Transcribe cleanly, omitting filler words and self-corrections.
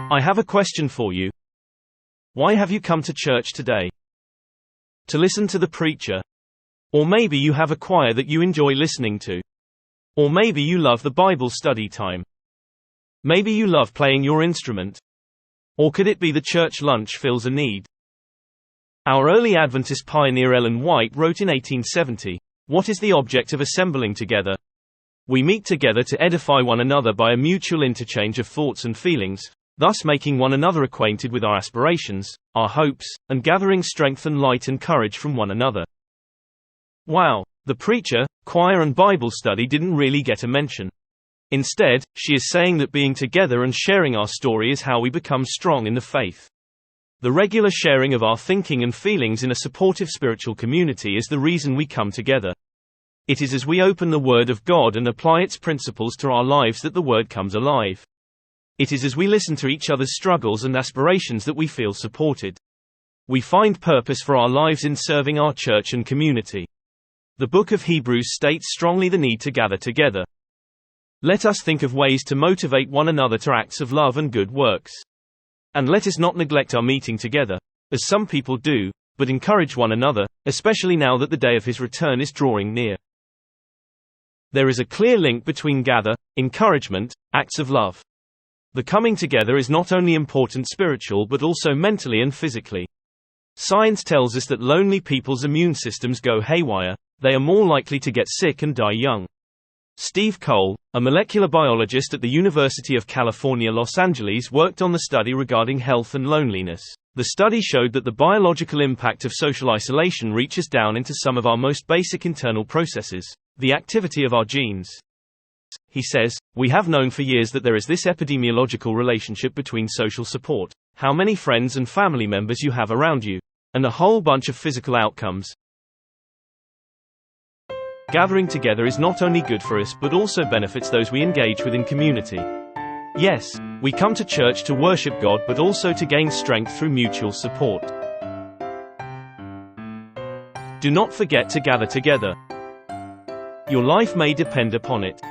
I have a question for you. Why have you come to church today? To listen to the preacher? Or maybe you have a choir that you enjoy listening to. Or maybe you love the Bible study time. Maybe you love playing your instrument. Or could it be the church lunch fills a need? Our early Adventist pioneer Ellen White wrote in 1870, "What is the object of assembling together? We meet together to edify one another by a mutual interchange of thoughts and feelings, thus making one another acquainted with our aspirations, our hopes, and gathering strength and light and courage from one another." Wow, the preacher, choir and Bible study didn't really get a mention. Instead, she is saying that being together and sharing our story is how we become strong in the faith. The regular sharing of our thinking and feelings in a supportive spiritual community is the reason we come together. It is as we open the Word of God and apply its principles to our lives that the Word comes alive. It is as we listen to each other's struggles and aspirations that we feel supported. We find purpose for our lives in serving our church and community. The book of Hebrews states strongly the need to gather together. Let us think of ways to motivate one another to acts of love and good works. And let us not neglect our meeting together, as some people do, but encourage one another, especially now that the day of His return is drawing near. There is a clear link between gather, encouragement, acts of love. The coming together is not only important spiritual but also mentally and physically. Science tells us that lonely people's immune systems go haywire, they are more likely to get sick and die young. Steve Cole, a molecular biologist at the University of California, Los Angeles, worked on the study regarding health and loneliness. The study showed that the biological impact of social isolation reaches down into some of our most basic internal processes, the activity of our genes. He says, "We have known for years that there is this epidemiological relationship between social support, how many friends and family members you have around you, and a whole bunch of physical outcomes. Gathering together is not only good for us but also benefits those we engage with in community. Yes, we come to church to worship God but also to gain strength through mutual support. Do not forget to gather together. Your life may depend upon it.